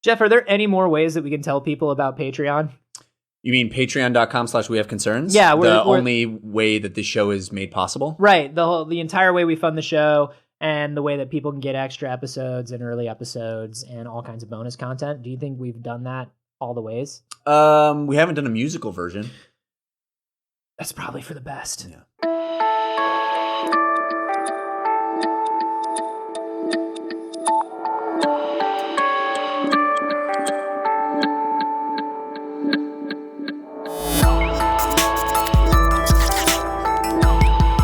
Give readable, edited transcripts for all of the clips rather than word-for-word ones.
Jeff, are there any more ways that we can tell people about Patreon? You mean patreon.com/wehaveconcerns? Yeah. We're only way that this show is made possible? Right. The entire way we fund the show and the way that people can get extra episodes and early episodes and all kinds of bonus content. Do you think we've done that all the ways? We haven't done a musical version. That's probably for the best. Yeah.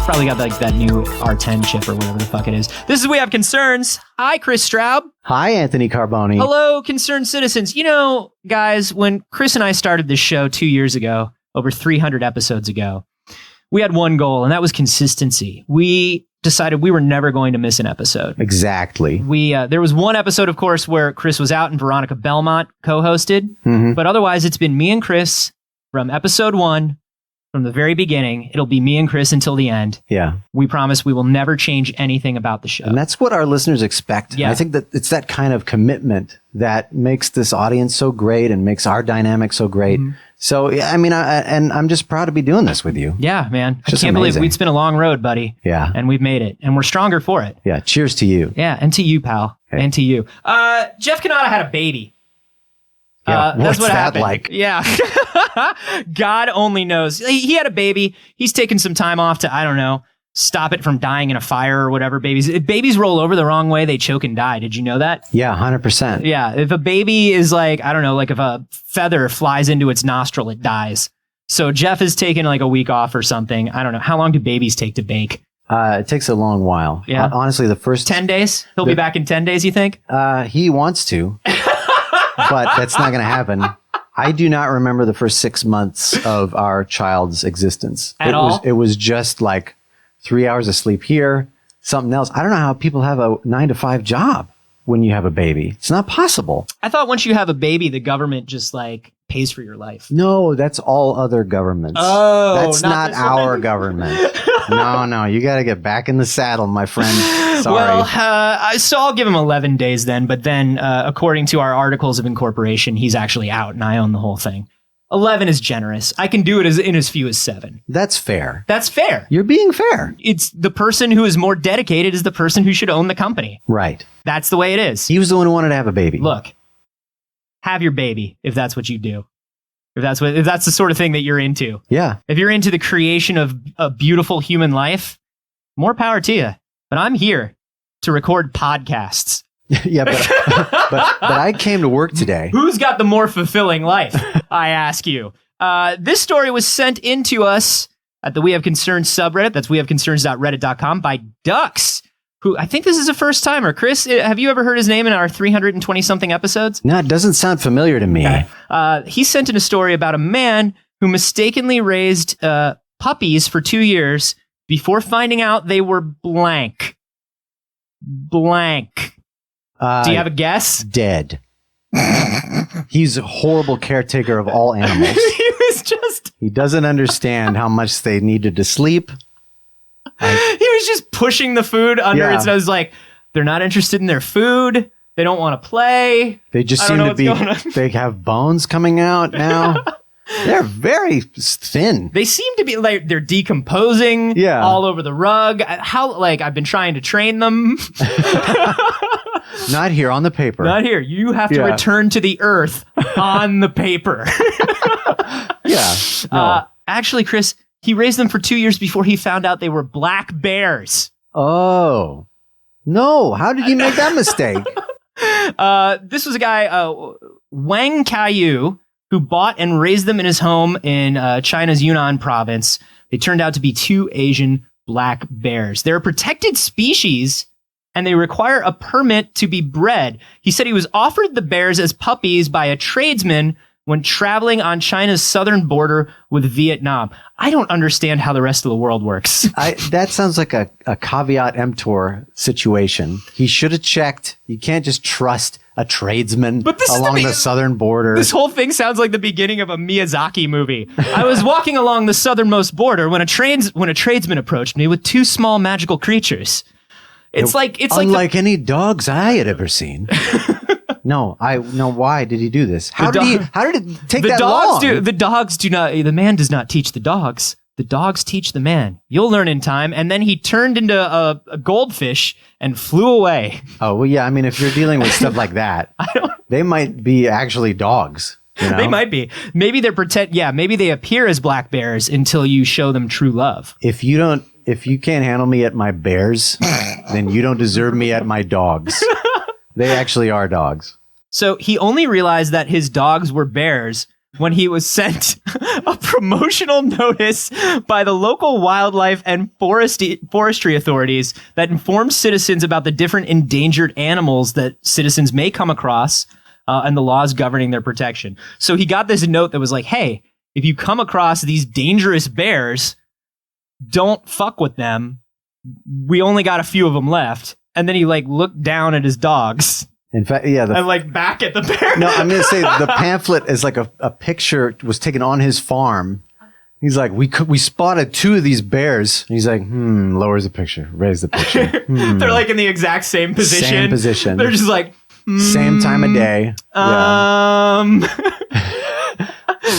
Probably got like that new R10 chip or whatever the fuck it is. This is We Have Concerns. Hi, Kris Straub. Hi, Anthony Carboni. Hello, concerned citizens. You know, guys, when Chris and I started this show 2 years ago, over 300 episodes ago, we had one goal, and that was consistency. We decided we were never going to miss an episode. Exactly. There was one episode, of course, where Chris was out and Veronica Belmont co-hosted. Mm-hmm. But otherwise, it's been me and Chris from episode 1. From the very beginning, it'll be me and Chris until the end. Yeah. We promise we will never change anything about the show. And that's what our listeners expect. Yeah. I think that it's that kind of commitment that makes this audience so great and makes our dynamic so great. Mm-hmm. So, yeah, I mean, I'm just proud to be doing this with you. Yeah, man. I Just can't amazing. believe it's been a long road, buddy. Yeah. And we've made it. And we're stronger for it. Yeah. Cheers to you. Yeah. And to you, pal. Hey. And to you. Jeff Cannata had a baby. Yeah. That's What's what that happened. like? Yeah. God only knows. He had a baby. He's taken some time off to, I don't know, stop it from dying in a fire or whatever. If babies roll over the wrong way, they choke and die. Did you know that? Yeah, 100%. Yeah. If a baby is like, I don't know, like if a feather flies into its nostril, it dies. So Jeff has taken like a week off or something. I don't know. How long do babies take to bake? It takes a long while. Yeah. Honestly, the first 10 days? He'll be back in 10 days, you think? He wants to, but that's not going to happen. I do not remember the first 6 months of our child's existence. At all? It was just like 3 hours of sleep here, something else. I don't know how people have a 9-to-5 job when you have a baby. It's not possible. I thought once you have a baby, the government just like pays for your life. No, that's all other governments. Oh, that's not this our one? government. No, you got to get back in the saddle, my friend. Sorry. Well, so I'll give him 11 days then. But then, according to our articles of incorporation, he's actually out and I own the whole thing. 11 is generous. I can do it in as few as 7. That's fair. That's fair. You're being fair. It's the person who is more dedicated is the person who should own the company. Right. That's the way it is. He was the one who wanted to have a baby. Look, have your baby if that's what you do. If that's the sort of thing that you're into. Yeah. If you're into the creation of a beautiful human life, more power to you. But I'm here to record podcasts. Yeah, but I came to work today. Who's got the more fulfilling life? I ask you. This story was sent in to us at the We Have Concerns subreddit. That's wehaveconcerns.reddit.com by Ducks, who I think this is a first timer. Chris, have you ever heard his name in our 320 something episodes? No, it doesn't sound familiar to me. Okay. He sent in a story about a man who mistakenly raised puppies for 2 years before finding out they were blank. Blank. Do you have a guess? Dead. He's a horrible caretaker of all animals. He doesn't understand how much they needed to sleep. He was just pushing the food under its nose like, they're not interested in their food. They don't want to play. They just seem to be, they have bones coming out now. They're very thin. They seem to be like they're decomposing all over the rug. I've been trying to train them. Not here on the paper. Not here. You have to return to the earth on the paper. Yeah. No. Actually, Chris, he raised them for 2 years before he found out they were black bears. Oh. No. How did he make that mistake? This was a guy, Wang Kaiyu, who bought and raised them in his home in China's Yunnan province. They turned out to be 2 Asian black bears. They're a protected species, and they require a permit to be bred. He said he was offered the bears as puppies by a tradesman when traveling on China's southern border with Vietnam. I don't understand how the rest of the world works. That sounds like a caveat emptor situation. He should have checked. You can't just trust a tradesman along the southern border. This whole thing sounds like the beginning of a Miyazaki movie. I was walking along the southernmost border when a tradesman approached me with 2 small magical creatures. It's unlike any dogs I had ever seen. No, why did he do this? How did it take The that dogs long? the dogs do not, the man does not teach the dogs. The dogs teach the man. You'll learn in time. And then he turned into a goldfish and flew away. Oh, well, yeah. I mean, if you're dealing with stuff like that, they might be actually dogs. You know? They might be. Maybe maybe they appear as black bears until you show them true love. If you can't handle me at my bears, then you don't deserve me at my dogs. They actually are dogs. So he only realized that his dogs were bears when he was sent a promotional notice by the local wildlife and forestry authorities that informs citizens about the different endangered animals that citizens may come across and the laws governing their protection. So he got this note that was like, hey, if you come across these dangerous bears, don't fuck with them. We only got a few of them left. And then he looked down at his dogs. In fact, yeah. And back at the bear. No, I'm going to say the pamphlet is like a picture was taken on his farm. He's like, we spotted 2 of these bears. And he's like, lowers the picture, raise the picture. They're in the exact same position. Same position. They're just same time of day.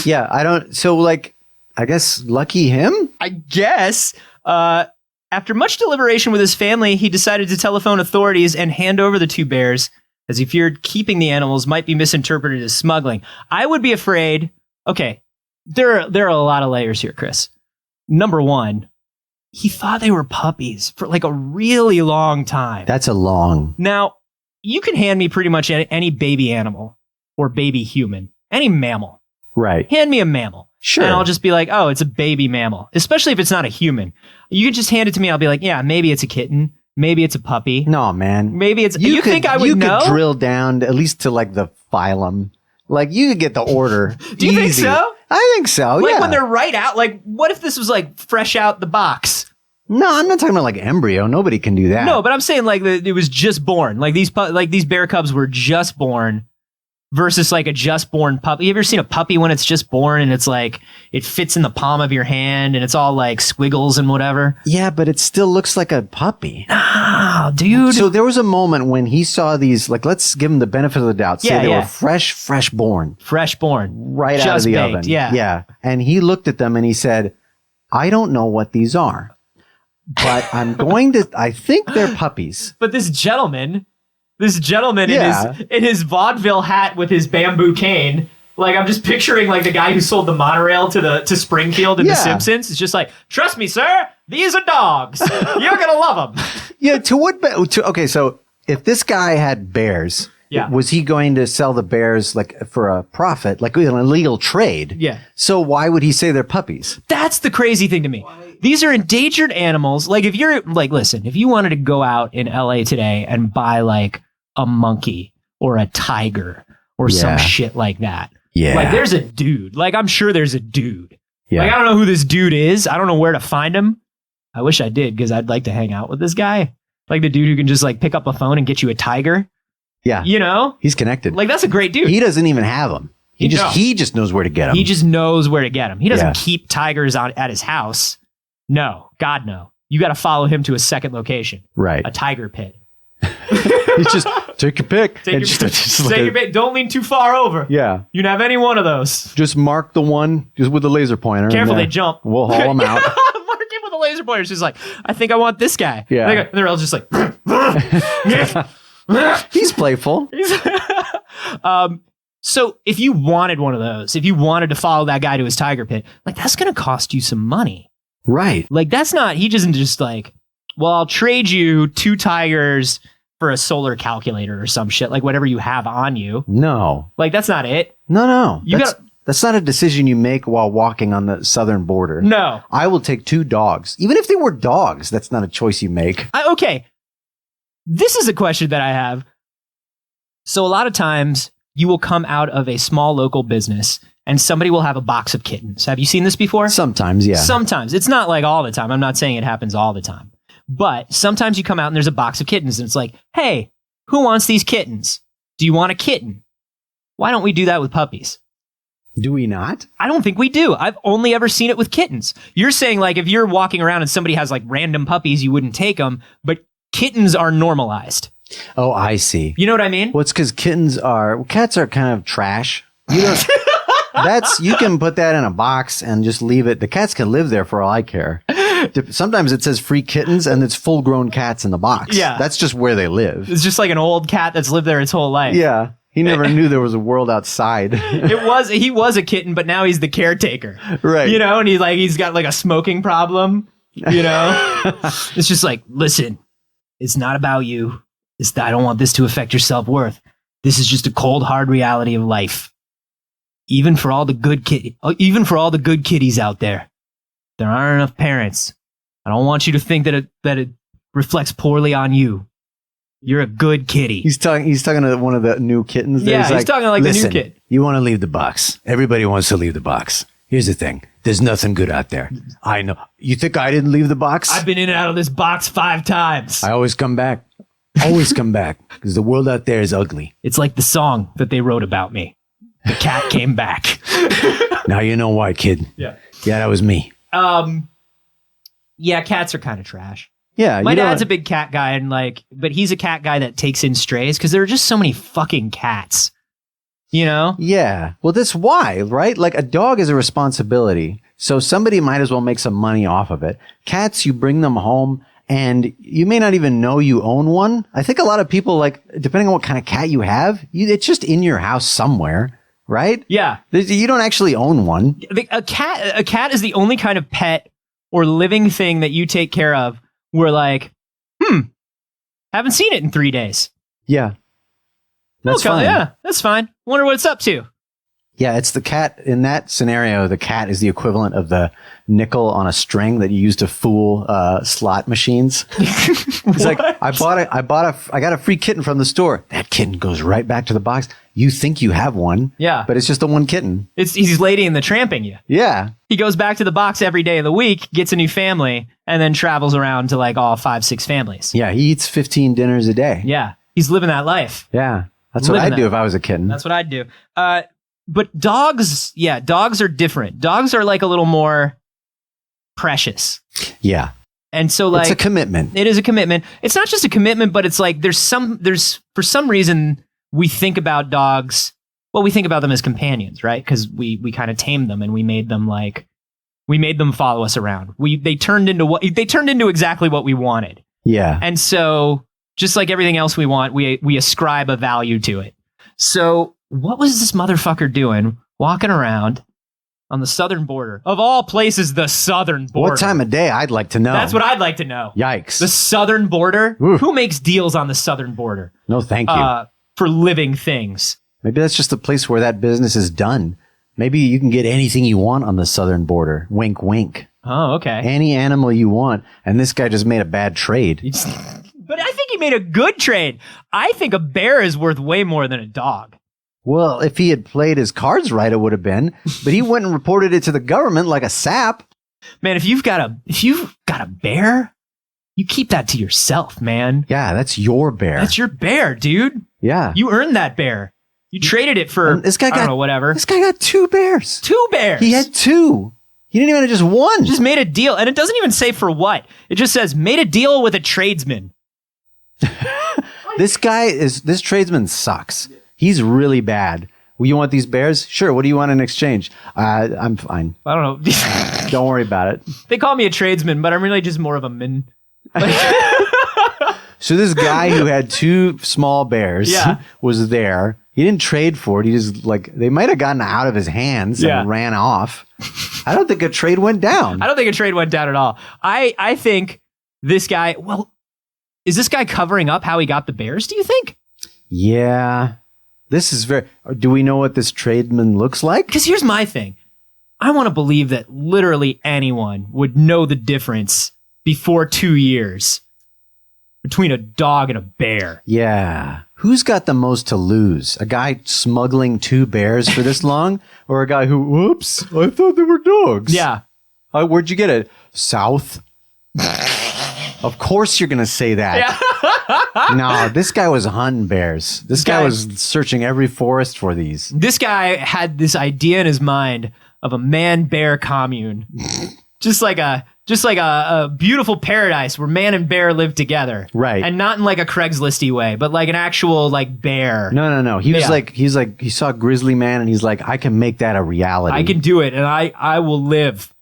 Yeah, I don't. So I guess lucky him. I guess. After much deliberation with his family, he decided to telephone authorities and hand over the 2 bears, as he feared keeping the animals might be misinterpreted as smuggling. I would be afraid. Okay, there are a lot of layers here, Chris. Number one, he thought they were puppies for a really long time. That's a long. Now, you can hand me pretty much any baby animal or baby human, any mammal. Right. Hand me a mammal. Sure. And I'll just be like, oh, it's a baby mammal, especially if it's not a human. You can just hand it to me. I'll be like, yeah, maybe it's a kitten. Maybe it's a puppy. No, man. Maybe it's. You think I would know? You could drill down at least to the phylum. You could get the order. Do you think so? I think so. Yeah. When they're right out. What if this was fresh out the box? No, I'm not talking about embryo. Nobody can do that. No, but I'm saying it was just born. These bear cubs were just born. Versus a just born puppy. You ever seen a puppy when it's just born and it's it fits in the palm of your hand and it's all squiggles and whatever? Yeah, but it still looks like a puppy. Ah, dude. So there was a moment when he saw these, let's give him the benefit of the doubt. Say they were fresh born. Fresh born. Right just out of the baked, oven. Yeah. Yeah. And he looked at them and he said, I don't know what these are, but I think they're puppies. But this gentleman in his vaudeville hat with his bamboo cane, I'm just picturing the guy who sold the monorail to Springfield in The Simpsons. It's just trust me, sir, these are dogs. You're gonna love them. Yeah. Okay. So if this guy had bears, was he going to sell the bears for a profit, an illegal trade? Yeah. So why would he say they're puppies? That's the crazy thing to me. These are endangered animals. If you're listen, if you wanted to go out in LA today and buy a monkey or a tiger or some shit like that. Yeah. There's a dude. I'm sure there's a dude. Yeah. I don't know who this dude is. I don't know where to find him. I wish I did because I'd like to hang out with this guy. The dude who can just pick up a phone and get you a tiger. Yeah. You know? He's connected. That's a great dude. He doesn't even have them. He just knows where to get them. He just knows where to get them. He doesn't keep tigers at his house. No. God, no. You got to follow him to a second location. Right. A tiger pit. He's just take your pick. Take your pick. Don't lean too far over. Yeah. You can have any one of those. Just mark the one just with the laser pointer. Careful, they jump. We'll haul them out. Mark him with a laser pointer. She's like, I think I want this guy. Yeah. They're all just He's playful. So if you wanted one of those, if you wanted to follow that guy to his tiger pit, that's going to cost you some money. Right. That's not, he doesn't just well, I'll trade you 2 tigers for a solar calculator or some shit, whatever you have on you. No. That's not it. No. That's not a decision you make while walking on the southern border. No. I will take 2 dogs. Even if they were dogs, that's not a choice you make. Okay. This is a question that I have. So a lot of times you will come out of a small local business and somebody will have a box of kittens. Have you seen this before? Sometimes, yeah. Sometimes. It's not all the time. I'm not saying it happens all the time. But sometimes you come out and there's a box of kittens and it's hey, who wants these kittens? Do you want a kitten? Why don't we do that with puppies? Do we not? I don't think we do. I've only ever seen it with kittens. You're saying if you're walking around and somebody has random puppies, you wouldn't take them, but kittens are normalized. Oh, I see. You know what I mean? Well, it's because cats are kind of trash. You don't. You can put that in a box and just leave it. The cats can live there for all I care. Sometimes it says free kittens and it's full grown cats in the box. Yeah. That's just where they live. It's just like an old cat that's lived there its whole life. Yeah. He never knew there was a world outside. He was a kitten, but now he's the caretaker. Right. You know, and he's got like a smoking problem. You know? It's just like, listen, it's not about you. I don't want this to affect your self-worth. This is just a cold, hard reality of life. Even for all the good kitties out there aren't enough parents. I don't want you to think that it reflects poorly on you. You're a good kitty. He's talking to one of the new kittens. There. Yeah, he's talking like the new kid. You want to leave the box. Everybody wants to leave the box. Here's the thing. There's nothing good out there. I know. You think I didn't leave the box? I've been in and out of this box 5 times. I always come back. Always come back. Because the world out there is ugly. It's like the song that they wrote about me. The cat came back. Now you know why, kid. Yeah. Yeah, that was me. Yeah, cats are kind of trash. Yeah. My dad's a big cat guy, but he's a cat guy that takes in strays because there are just so many fucking cats. You know? Yeah. Well, that's why, right? Like a dog is a responsibility. So somebody might as well make some money off of it. Cats, you bring them home and you may not even know you own one. I think a lot of people, like, depending on what kind of cat you have, it's just in your house somewhere, right? Yeah. You don't actually own one. A cat is the only kind of pet or living thing that you take care of where like, haven't seen it in 3 days. Yeah. That's okay, fine. Yeah, that's fine. Wonder what it's up to. Yeah, it's the cat. In that scenario, the cat is the equivalent of the nickel on a string that you use to fool slot machines. It's like, I got a free kitten from the store. That kitten goes right back to the box. You think you have one. Yeah. But it's just the one kitten. He's Lady in the Tramping you. Yeah. He goes back to the box every day of the week, gets a new family, and then travels around to like all 5, 6 families. Yeah, he eats 15 dinners a day. Yeah. He's living that life. Yeah. That's what I'd do if I was a kitten. That's what I'd do. But dogs are different. Dogs are like a little more precious. Yeah. And so like it's a commitment. It is a commitment. It's not just a commitment, but it's like there's for some reason we think about dogs. Well, we think about them as companions, right? Because we kind of tamed them and we made them follow us around. They turned into exactly what we wanted. Yeah. And so just like everything else we want, we ascribe a value to it. So what was this motherfucker doing walking around on the southern border? Of all places, the southern border. What time of day? I'd like to know. That's what I'd like to know. Yikes. The southern border? Oof. Who makes deals on the southern border? No, thank you. For living things. Maybe that's just the place where that business is done. Maybe you can get anything you want on the southern border. Wink, wink. Oh, okay. Any animal you want. And this guy just made a bad trade. But I think he made a good trade. I think a bear is worth way more than a dog. Well, if he had played his cards right, it would have been. But he went and reported it to the government like a sap. Man, if you've got a bear, you keep that to yourself, man. Yeah, that's your bear. That's your bear, dude. Yeah. You earned that bear. You traded it for whatever. This guy got 2 bears. 2 bears. He had 2. He didn't even have just one. Just made a deal. And it doesn't even say for what. It just says made a deal with a tradesman. This tradesman sucks. He's really bad. Well, you want these bears? Sure. What do you want in exchange? I'm fine. I don't know. Don't worry about it. They call me a tradesman, but I'm really just more of a min. So this guy who had 2 small bears was there. He didn't trade for it. He just they might have gotten out of his hands and ran off. I don't think a trade went down. I don't think a trade went down at all. I think this guy, is this guy covering up how he got the bears, do you think? Yeah. This is do we know what this tradesman looks like? Because here's my thing. I want to believe that literally anyone would know the difference before 2 years between a dog and a bear. Yeah. Who's got the most to lose? A guy smuggling 2 bears for this long? Or a guy who, whoops, I thought they were dogs. Yeah. Where'd you get it? South? Of course you're going to say that. Yeah. No, this guy was hunting bears. This guy was searching every forest for these. This guy had this idea in his mind of a man-bear commune. just like a just like a beautiful paradise where man and bear live together. Right. And not in like a Craigslist-y way, but like an actual like bear. No. He was he saw Grizzly Man and he's like, I can make that a reality. I can do it, and I will live.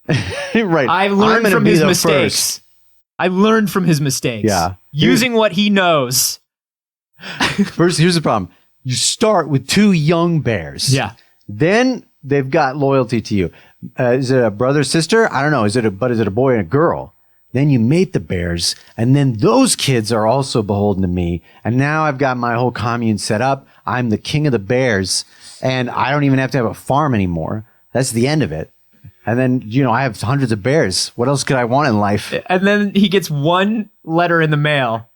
Right. I've learned from his mistakes. I learned from his mistakes. Yeah. Using what he knows. First, here's the problem. You start with 2 young bears. Yeah. Then they've got loyalty to you. Is it a brother, sister? I don't know. Is it a boy and a girl? Then you mate the bears, and then those kids are also beholden to me. And now I've got my whole commune set up. I'm the king of the bears, and I don't even have to have a farm anymore. That's the end of it. And then, I have hundreds of bears. What else could I want in life? And then he gets one letter in the mail,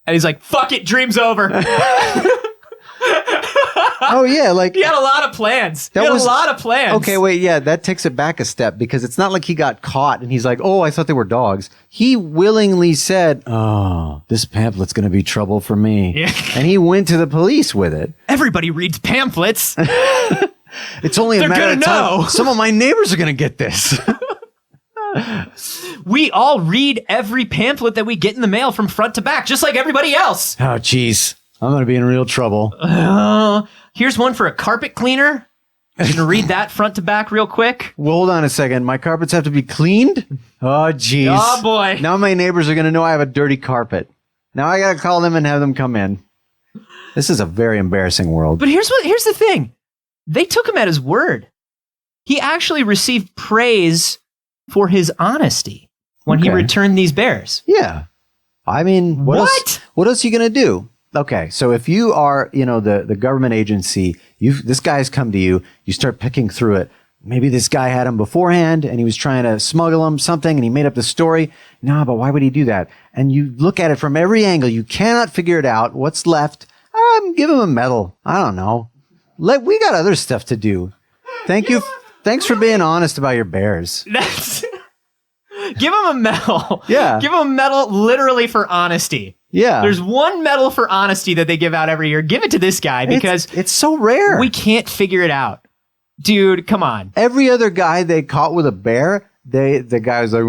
and he's like, fuck it, dream's over. Oh, yeah. Like, he had a lot of plans. A lot of plans. Okay, wait. Yeah, that takes it back a step because it's not like he got caught and he's like, oh, I thought they were dogs. He willingly said, oh, this pamphlet's going to be trouble for me. Yeah. And he went to the police with it. Everybody reads pamphlets. It's only a matter of time. Know. Some of my neighbors are going to get this. We all read every pamphlet that we get in the mail from front to back, just like everybody else. Oh, jeez. I'm going to be in real trouble. Here's one for a carpet cleaner. I'm going to read that front to back real quick. Well, hold on a second. My carpets have to be cleaned? Oh, jeez. Oh, boy. Now my neighbors are going to know I have a dirty carpet. Now I got to call them and have them come in. This is a very embarrassing world. But here's the thing. They took him at his word. He actually received praise for his honesty when he returned these bears. Yeah. I mean, what else are you going to do? Okay, so if you are, the government agency, this guy's come to you, you start picking through it. Maybe this guy had him beforehand and he was trying to smuggle him something and he made up the story. No, but why would he do that? And you look at it from every angle. You cannot figure it out. What's left? Give him a medal. I don't know. We got other stuff to do. Thank you. Thanks for being honest about your bears. Give him a medal. Yeah. Give him a medal literally for honesty. Yeah. There's one medal for honesty that they give out every year. Give it to this guy because it's so rare. We can't figure it out. Dude, come on. Every other guy they caught with a bear, the guy was like,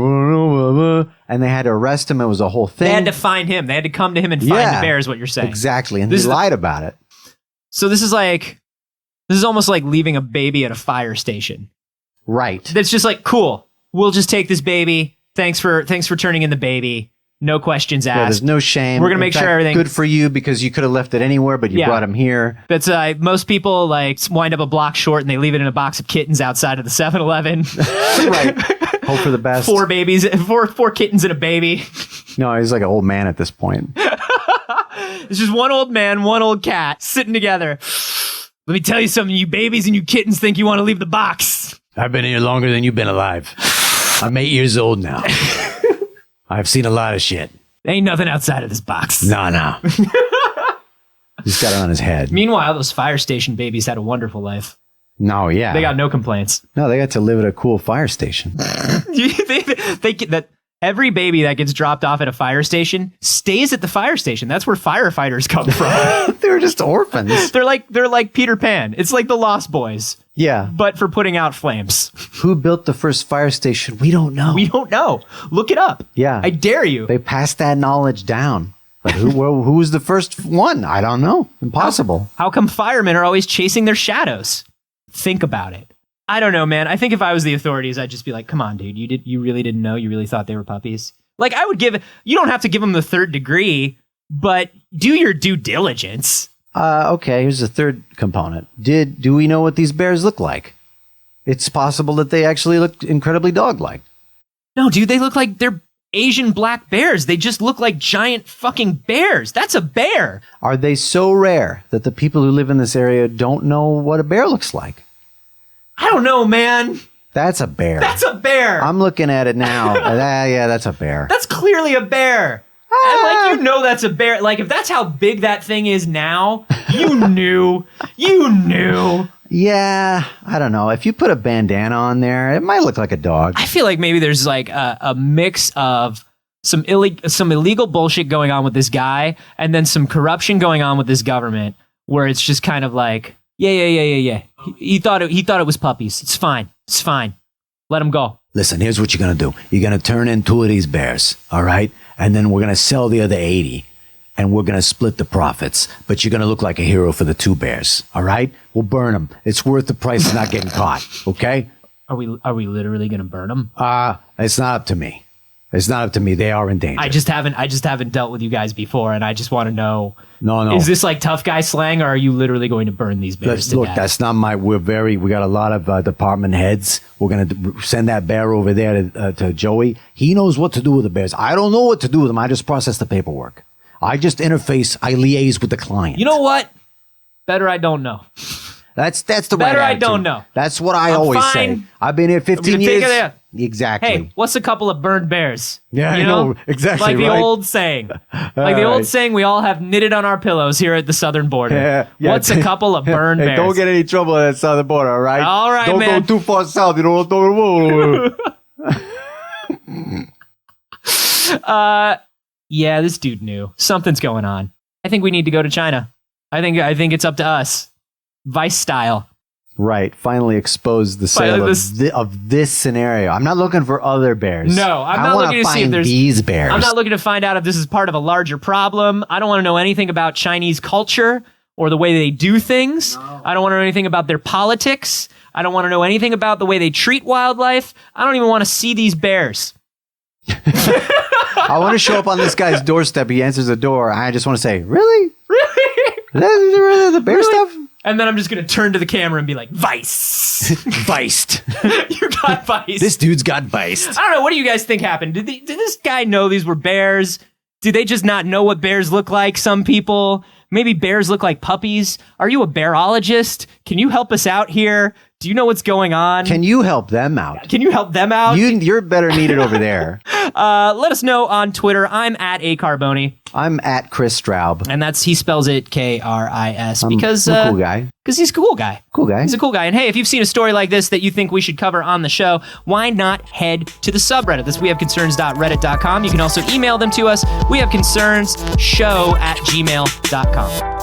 and they had to arrest him. It was a whole thing. They had to find him. They had to come to him and find the bear is what you're saying. Exactly. And they lied about it. So this is almost like leaving a baby at a fire station. Right. That's just like, cool. We'll just take this baby. Thanks for turning in the baby. No questions asked. Yeah, there's no shame. We're going to make sure everything... Good for you because you could have left it anywhere, but you brought him here. That's most people wind up a block short and they leave it in a box of kittens outside of the 7-Eleven. Right. Hope for the best. 4 kittens and a baby. No, he's like an old man at this point. It's just one old man, one old cat sitting together. Let me tell you something, you babies and you kittens think you want to leave the box. I've been here longer than you've been alive. I'm 8 years old now. I've seen a lot of shit. Ain't nothing outside of this box. No. He's got it on his head. Meanwhile, those fire station babies had a wonderful life. No, yeah. They got no complaints. No, they got to live at a cool fire station. that every baby that gets dropped off at a fire station stays at the fire station. That's where firefighters come from. They're just orphans. They're like Peter Pan. It's like the Lost Boys. Yeah. But for putting out flames. Who built the first fire station? We don't know. We don't know. Look it up. Yeah. I dare you. They passed that knowledge down. But who was the first one? I don't know. Impossible. How come firemen are always chasing their shadows? Think about it. I don't know, man. I think if I was the authorities, I'd just be like, come on, dude. You really didn't know? You really thought they were puppies? Like, I would you don't have to give them the 3rd degree, but do your due diligence. Okay, here's the third component. Do we know what these bears look like? It's possible that they actually look incredibly dog-like. No, dude, they look like they're Asian black bears. They just look like giant fucking bears. That's a bear. Are they so rare that the people who live in this area don't know what a bear looks like? I don't know, man. That's a bear. That's a bear. I'm looking at it now. Yeah, that's a bear. That's clearly a bear. And that's a bear. Like, if that's how big that thing is now, you knew. Yeah, I don't know. If you put a bandana on there, it might look like a dog. I feel like maybe there's like a mix of some illegal bullshit going on with this guy and then some corruption going on with this government where it's just kind of like, yeah. He thought it was puppies. It's fine. Let him go. listen, here's what you're going to do. You're going to turn in 2 of these bears, all right? And then we're going to sell the other 80, and we're going to split the profits. But you're going to look like a hero for the 2 bears, all right? We'll burn them. It's worth the price of not getting caught, okay? Are we literally going to burn them? It's not up to me. It's not up to me. They are in danger. I just haven't dealt with you guys before, and I just want to know. No. Is this like tough guy slang, or are you literally going to burn these bears to Look, death? that's not we got a lot of department heads. We're going to send that bear over there to Joey. He knows what to do with the bears. I don't know what to do with them. I just process the paperwork. I just interface. I liaise with the client. You know what? Better I don't know. That's the right Better I attitude. don't know. That's what I always say. fine. I've been here 15 take years. it there. Exactly. Hey, what's a couple of burned bears? Yeah, I know. Exactly, Like the right? old saying. Like the old saying we all have knitted on our pillows here at the southern border. Yeah. What's a couple of burned Hey, bears? don't get any trouble at that southern border, all right? All right, don't man. go too far south. You don't. Yeah, this dude knew. Something's going on. I think we need to go to China. I think it's up to us. Vice style. Right. Finally expose the sale of this scenario. I'm not looking for other bears. No, I'm not wanna looking to see if find there's these bears. I'm not looking to find out if this is part of a larger problem. I don't want to know anything about Chinese culture or the way they do things. No. I don't want to know anything about their politics. I don't want to know anything about the way they treat wildlife. I don't even want to see these bears. I want to show up on this guy's doorstep. He answers the door. I just want to say, really? Really? Is the bear stuff? And then I'm just going to turn to the camera and be like, Vice. Viced. You got Vice. This dude's got viced. I don't know. What do you guys think happened? Did this guy know these were bears? Do they just not know what bears look like? Some people. Maybe bears look like puppies. Are you a bearologist? Can you help us out here? Do you know what's going on? Can you help them out? Can you help them out? You're better needed over there. Let us know on Twitter. I'm at acarboni. I'm at Kris Straub. And he spells it Kris because I'm a cool guy. Because he's a cool guy. Cool guy. He's a cool guy. And hey, if you've seen a story like this that you think we should cover on the show, why not head to the subreddit? That's wehaveconcerns.reddit.com. You can also email them to us. wehaveconcerns@gmail.com.